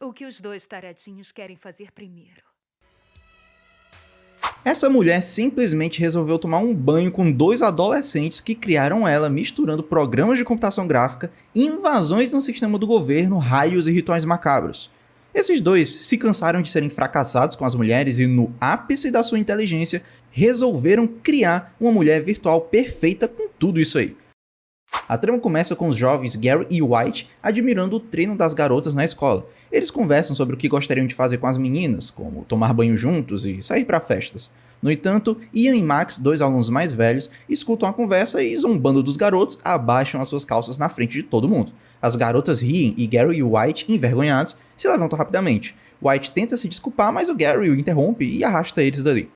O que os dois taradinhos querem fazer primeiro? Essa mulher simplesmente resolveu tomar um banho com dois adolescentes que criaram ela misturando programas de computação gráfica, invasões no sistema do governo, raios e rituais macabros. Esses dois se cansaram de serem fracassados com as mulheres e, no ápice da sua inteligência, resolveram criar uma mulher virtual perfeita com tudo isso aí. A trama começa com os jovens Gary e White admirando o treino das garotas na escola. Eles conversam sobre o que gostariam de fazer com as meninas, como tomar banho juntos e sair para festas. No entanto, Ian e Max, dois alunos mais velhos, escutam a conversa e, zombando dos garotos, abaixam as suas calças na frente de todo mundo. As garotas riem e Gary e White, envergonhados, se levantam rapidamente. White tenta se desculpar, mas o Gary o interrompe e arrasta eles dali.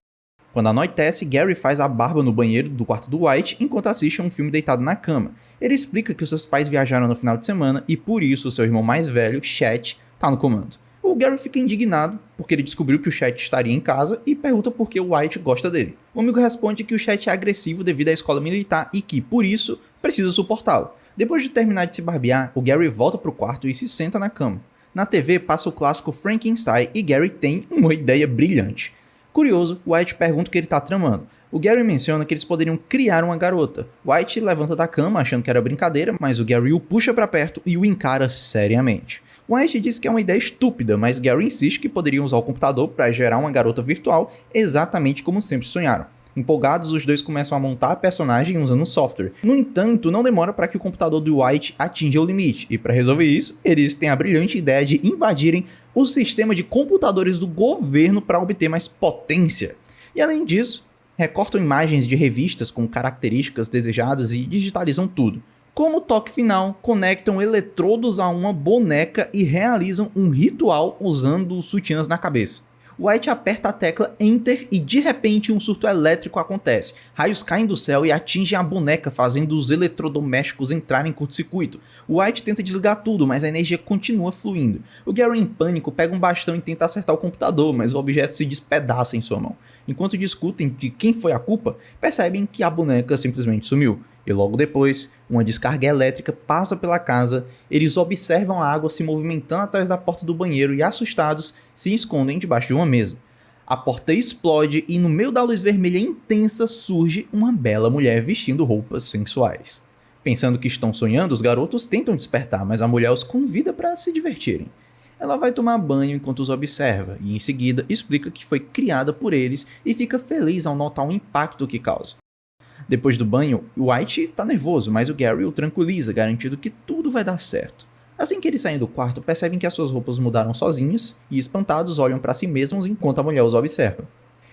Quando anoitece, Gary faz a barba no banheiro do quarto do White enquanto assiste a um filme deitado na cama. Ele explica que os seus pais viajaram no final de semana e por isso o seu irmão mais velho, Chet, tá no comando. O Gary fica indignado porque ele descobriu que o Chet estaria em casa e pergunta por que o White gosta dele. O amigo responde que o Chet é agressivo devido à escola militar e que, por isso, precisa suportá-lo. Depois de terminar de se barbear, o Gary volta pro quarto e se senta na cama. Na TV passa o clássico Frankenstein e Gary tem uma ideia brilhante. Curioso, White pergunta o que ele está tramando. O Gary menciona que eles poderiam criar uma garota. White levanta da cama achando que era brincadeira, mas o Gary o puxa para perto e o encara seriamente. White diz que é uma ideia estúpida, mas Gary insiste que poderiam usar o computador para gerar uma garota virtual exatamente como sempre sonharam. Empolgados, os dois começam a montar a personagem usando um software. No entanto, não demora para que o computador do White atinja o limite, e para resolver isso, eles têm a brilhante ideia de invadirem o sistema de computadores do governo para obter mais potência. E além disso, recortam imagens de revistas com características desejadas e digitalizam tudo. Como toque final, conectam eletrodos a uma boneca e realizam um ritual usando sutiãs na cabeça. White aperta a tecla Enter e de repente um surto elétrico acontece. Raios caem do céu e atingem a boneca, fazendo os eletrodomésticos entrarem em curto-circuito. White tenta desligar tudo, mas a energia continua fluindo. O Gary, em pânico, pega um bastão e tenta acertar o computador, mas o objeto se despedaça em sua mão. Enquanto discutem de quem foi a culpa, percebem que a boneca simplesmente sumiu. E logo depois, uma descarga elétrica passa pela casa, eles observam a água se movimentando atrás da porta do banheiro e, assustados, se escondem debaixo de uma mesa. A porta explode e no meio da luz vermelha intensa surge uma bela mulher vestindo roupas sensuais. Pensando que estão sonhando, os garotos tentam despertar, mas a mulher os convida para se divertirem. Ela vai tomar banho enquanto os observa e em seguida explica que foi criada por eles e fica feliz ao notar o impacto que causa. Depois do banho, White tá nervoso, mas o Gary o tranquiliza, garantindo que tudo vai dar certo. Assim que eles saem do quarto, percebem que as suas roupas mudaram sozinhas e, espantados, olham para si mesmos enquanto a mulher os observa.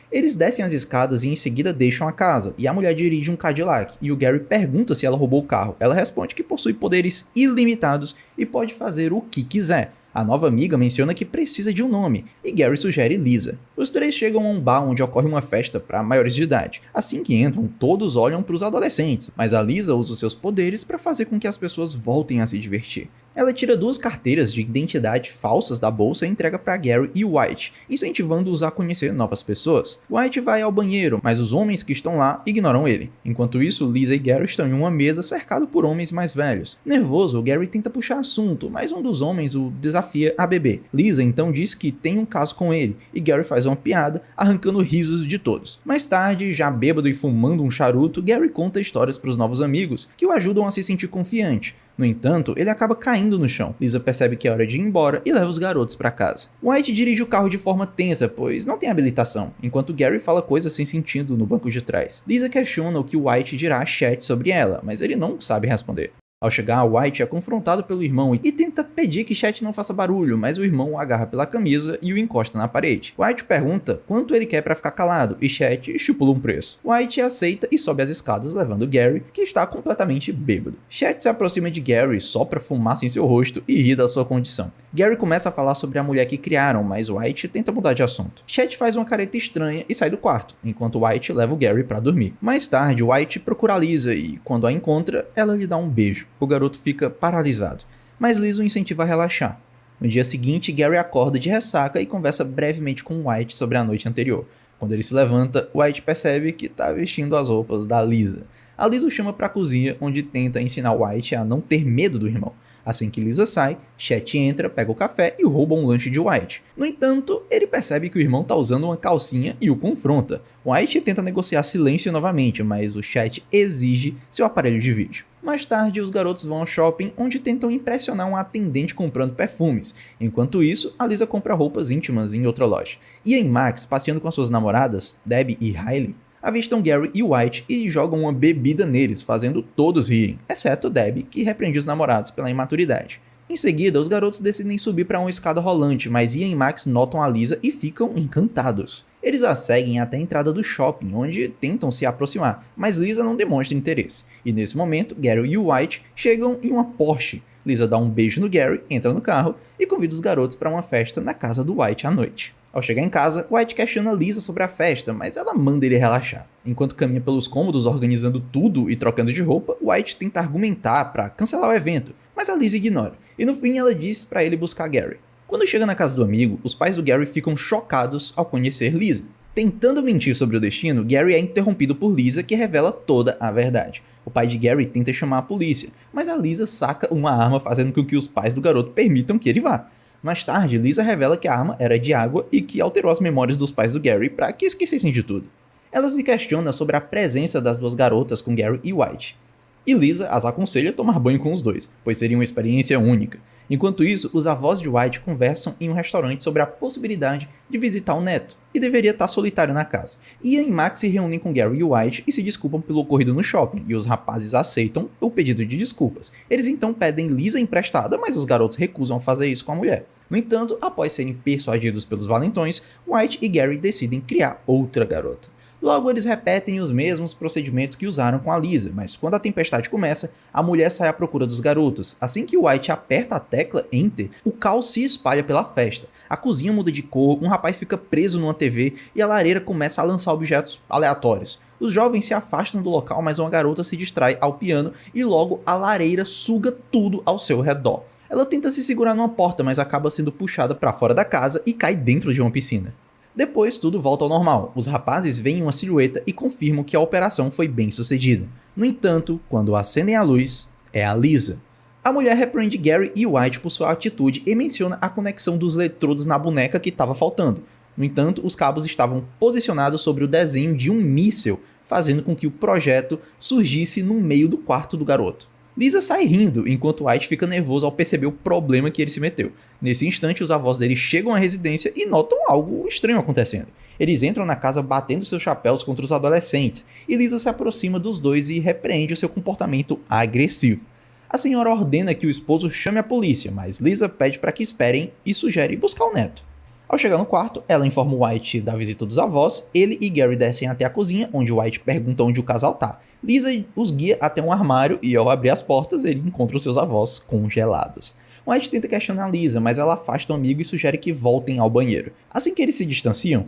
Eles descem as escadas e em seguida deixam a casa, e a mulher dirige um Cadillac, e o Gary pergunta se ela roubou o carro. Ela responde que possui poderes ilimitados e pode fazer o que quiser. A nova amiga menciona que precisa de um nome, e Gary sugere Lisa. Os três chegam a um bar onde ocorre uma festa para maiores de idade. Assim que entram, todos olham para os adolescentes, mas a Lisa usa os seus poderes para fazer com que as pessoas voltem a se divertir. Ela tira 2 carteiras de identidade falsas da bolsa e entrega para Gary e White, incentivando-os a conhecer novas pessoas. White vai ao banheiro, mas os homens que estão lá ignoram ele. Enquanto isso, Lisa e Gary estão em uma mesa cercado por homens mais velhos. Nervoso, Gary tenta puxar assunto, mas um dos homens o desafia a beber. Lisa então diz que tem um caso com ele, e Gary faz uma piada, arrancando risos de todos. Mais tarde, já bêbado e fumando um charuto, Gary conta histórias para os novos amigos, que o ajudam a se sentir confiante. No entanto, ele acaba caindo no chão. Lisa percebe que é hora de ir embora e leva os garotos para casa. White dirige o carro de forma tensa, pois não tem habilitação, enquanto Gary fala coisas sem sentido no banco de trás. Lisa questiona o que White dirá a Chet sobre ela, mas ele não sabe responder. Ao chegar, White é confrontado pelo irmão e tenta pedir que Chet não faça barulho, mas o irmão o agarra pela camisa e o encosta na parede. White pergunta quanto ele quer para ficar calado e Chet estipula um preço. White aceita e sobe as escadas levando Gary, que está completamente bêbado. Chet se aproxima de Gary, sopra fumaça em seu rosto e ri da sua condição. Gary começa a falar sobre a mulher que criaram, mas White tenta mudar de assunto. Chet faz uma careta estranha e sai do quarto, enquanto White leva o Gary para dormir. Mais tarde, White procura a Lisa e, quando a encontra, ela lhe dá um beijo. O garoto fica paralisado, mas Lisa o incentiva a relaxar. No dia seguinte, Gary acorda de ressaca e conversa brevemente com White sobre a noite anterior. Quando ele se levanta, White percebe que está vestindo as roupas da Lisa. A Lisa o chama para a cozinha, onde tenta ensinar White a não ter medo do irmão. Assim que Lisa sai, Chet entra, pega o café e rouba um lanche de White. No entanto, ele percebe que o irmão tá usando uma calcinha e o confronta. White tenta negociar silêncio novamente, mas o Chet exige seu aparelho de vídeo. Mais tarde, os garotos vão ao shopping, onde tentam impressionar um atendente comprando perfumes. Enquanto isso, a Lisa compra roupas íntimas em outra loja. Ian e Max, passeando com as suas namoradas, Debbie e Riley, avistam Gary e White e jogam uma bebida neles, fazendo todos rirem, exceto Debbie, que repreende os namorados pela imaturidade. Em seguida, os garotos decidem subir para uma escada rolante, mas Ian e Max notam a Lisa e ficam encantados. Eles a seguem até a entrada do shopping, onde tentam se aproximar, mas Lisa não demonstra interesse. E nesse momento, Gary e White chegam em uma Porsche. Lisa dá um beijo no Gary, entra no carro e convida os garotos para uma festa na casa do White à noite. Ao chegar em casa, White questiona Lisa sobre a festa, mas ela manda ele relaxar. Enquanto caminha pelos cômodos organizando tudo e trocando de roupa, White tenta argumentar para cancelar o evento, mas a Lisa ignora, e no fim ela diz para ele buscar Gary. Quando chega na casa do amigo, os pais do Gary ficam chocados ao conhecer Lisa. Tentando mentir sobre o destino, Gary é interrompido por Lisa, que revela toda a verdade. O pai de Gary tenta chamar a polícia, mas a Lisa saca uma arma fazendo com que os pais do garoto permitam que ele vá. Mais tarde, Lisa revela que a arma era de água e que alterou as memórias dos pais do Gary para que esquecessem de tudo. Ela se questiona sobre a presença das duas garotas com Gary e White. E Lisa as aconselha tomar banho com os dois, pois seria uma experiência única. Enquanto isso, os avós de White conversam em um restaurante sobre a possibilidade de visitar o neto, e deveria estar solitário na casa. Ian e Max se reúnem com Gary e White e se desculpam pelo ocorrido no shopping, e os rapazes aceitam o pedido de desculpas. Eles então pedem Lisa emprestada, mas os garotos recusam fazer isso com a mulher. No entanto, após serem persuadidos pelos valentões, White e Gary decidem criar outra garota. Logo, eles repetem os mesmos procedimentos que usaram com a Lisa, mas quando a tempestade começa, a mulher sai à procura dos garotos. Assim que White aperta a tecla Enter, o caos se espalha pela festa. A cozinha muda de cor, um rapaz fica preso numa TV e a lareira começa a lançar objetos aleatórios. Os jovens se afastam do local, mas uma garota se distrai ao piano e logo a lareira suga tudo ao seu redor. Ela tenta se segurar numa porta, mas acaba sendo puxada para fora da casa e cai dentro de uma piscina. Depois, tudo volta ao normal. Os rapazes veem uma silhueta e confirmam que a operação foi bem sucedida. No entanto, quando acendem a luz, é a Lisa. A mulher repreende Gary e White por sua atitude e menciona a conexão dos eletrodos na boneca que estava faltando. No entanto, os cabos estavam posicionados sobre o desenho de um míssil, fazendo com que o projeto surgisse no meio do quarto do garoto. Lisa sai rindo, enquanto White fica nervoso ao perceber o problema que ele se meteu. Nesse instante, os avós dele chegam à residência e notam algo estranho acontecendo. Eles entram na casa batendo seus chapéus contra os adolescentes, e Lisa se aproxima dos dois e repreende o seu comportamento agressivo. A senhora ordena que o esposo chame a polícia, mas Lisa pede para que esperem e sugere buscar o neto. Ao chegar no quarto, ela informa White da visita dos avós, ele e Gary descem até a cozinha, onde White pergunta onde o casal tá. Lisa os guia até um armário e ao abrir as portas, ele encontra os seus avós congelados. White tenta questionar Lisa, mas ela afasta o amigo e sugere que voltem ao banheiro. Assim que eles se distanciam,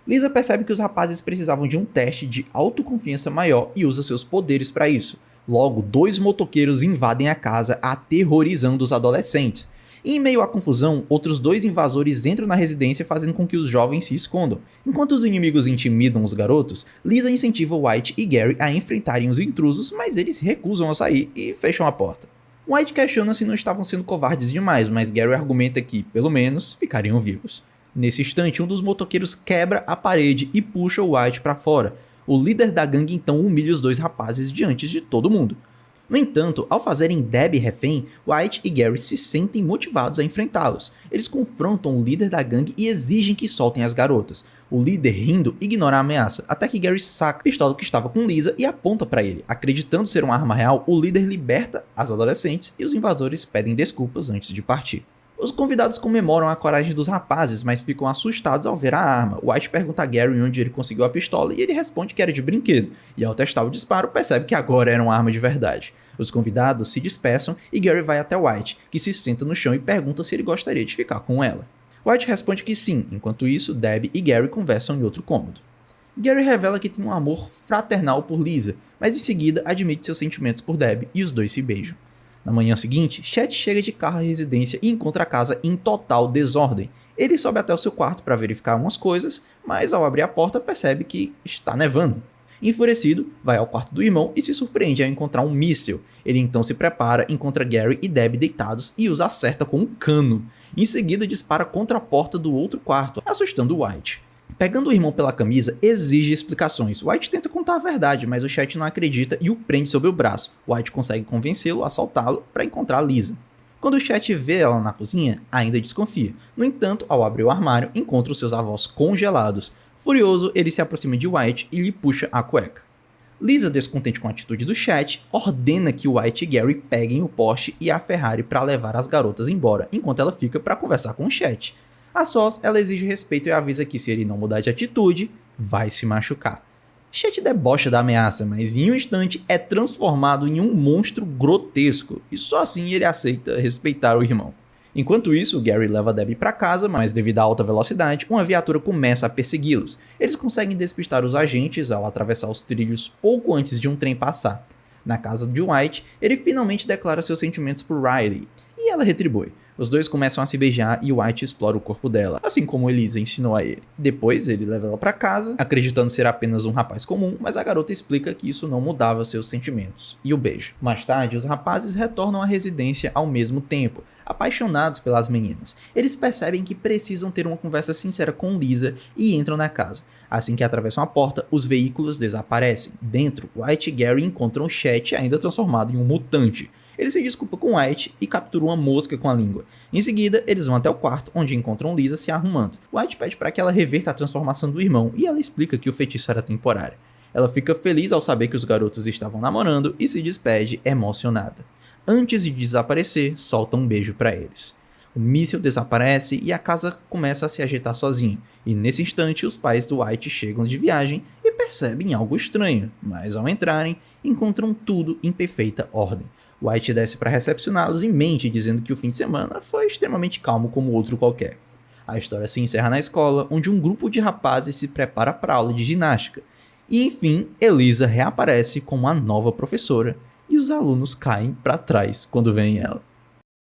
Lisa percebe que os rapazes precisavam de um teste de autoconfiança maior e usa seus poderes para isso. Logo, 2 motoqueiros invadem a casa, aterrorizando os adolescentes. E em meio à confusão, outros 2 invasores entram na residência fazendo com que os jovens se escondam. Enquanto os inimigos intimidam os garotos, Lisa incentiva White e Gary a enfrentarem os intrusos, mas eles se recusam a sair e fecham a porta. White questiona se não estavam sendo covardes demais, mas Gary argumenta que, pelo menos, ficariam vivos. Nesse instante, um dos motoqueiros quebra a parede e puxa o White para fora. O líder da gangue então humilha os 2 rapazes diante de todo mundo. No entanto, ao fazerem Debbie refém, White e Gary se sentem motivados a enfrentá-los. Eles confrontam o líder da gangue e exigem que soltem as garotas. O líder, rindo, ignora a ameaça, até que Gary saca a pistola que estava com Lisa e aponta para ele. Acreditando ser uma arma real, o líder liberta as adolescentes e os invasores pedem desculpas antes de partir. Os convidados comemoram a coragem dos rapazes, mas ficam assustados ao ver a arma. White pergunta a Gary onde ele conseguiu a pistola e ele responde que era de brinquedo, e ao testar o disparo percebe que agora era uma arma de verdade. Os convidados se dispersam e Gary vai até White, que se senta no chão e pergunta se ele gostaria de ficar com ela. White responde que sim, enquanto isso, Debbie e Gary conversam em outro cômodo. Gary revela que tem um amor fraternal por Lisa, mas em seguida admite seus sentimentos por Debbie e os dois se beijam. Na manhã seguinte, Chet chega de carro à residência e encontra a casa em total desordem. Ele sobe até o seu quarto para verificar umas coisas, mas ao abrir a porta percebe que está nevando. Enfurecido, vai ao quarto do irmão e se surpreende ao encontrar um míssil. Ele então se prepara, encontra Gary e Debbie deitados e os acerta com um cano. Em seguida dispara contra a porta do outro quarto, assustando White. Pegando o irmão pela camisa, exige explicações. White tenta contar a verdade, mas o Chet não acredita e o prende sob o braço. White consegue convencê-lo a assaltá-lo para encontrar Lisa. Quando o Chet vê ela na cozinha, ainda desconfia. No entanto, ao abrir o armário, encontra os seus avós congelados. Furioso, ele se aproxima de White e lhe puxa a cueca. Lisa, descontente com a atitude do Chet, ordena que White e Gary peguem o Porsche e a Ferrari para levar as garotas embora, enquanto ela fica para conversar com o Chet. A sós, ela exige respeito e avisa que se ele não mudar de atitude, vai se machucar. Chet debocha da ameaça, mas em um instante é transformado em um monstro grotesco, e só assim ele aceita respeitar o irmão. Enquanto isso, Gary leva Debbie para casa, mas devido à alta velocidade, uma viatura começa a persegui-los. Eles conseguem despistar os agentes ao atravessar os trilhos pouco antes de um trem passar. Na casa de White, ele finalmente declara seus sentimentos por Riley, e ela retribui. Os dois começam a se beijar e White explora o corpo dela, assim como Elisa ensinou a ele. Depois, ele leva ela para casa, acreditando ser apenas um rapaz comum, mas a garota explica que isso não mudava seus sentimentos, e o beija. Mais tarde, os rapazes retornam à residência ao mesmo tempo, apaixonados pelas meninas. Eles percebem que precisam ter uma conversa sincera com Lisa e entram na casa. Assim que atravessam a porta, os veículos desaparecem. Dentro, White e Gary encontram Chet ainda transformado em um mutante. Ele se desculpa com White e captura uma mosca com a língua. Em seguida, eles vão até o quarto, onde encontram Lisa se arrumando. White pede para que ela reverta a transformação do irmão e ela explica que o feitiço era temporário. Ela fica feliz ao saber que os garotos estavam namorando e se despede emocionada. Antes de desaparecer, solta um beijo para eles. O míssil desaparece e a casa começa a se agitar sozinho. E nesse instante, os pais do White chegam de viagem e percebem algo estranho, mas ao entrarem, encontram tudo em perfeita ordem. White desce para recepcioná-los e mente dizendo que o fim de semana foi extremamente calmo como outro qualquer. A história se encerra na escola, onde um grupo de rapazes se prepara para a aula de ginástica. E enfim, Elisa reaparece como a nova professora e os alunos caem para trás quando veem ela.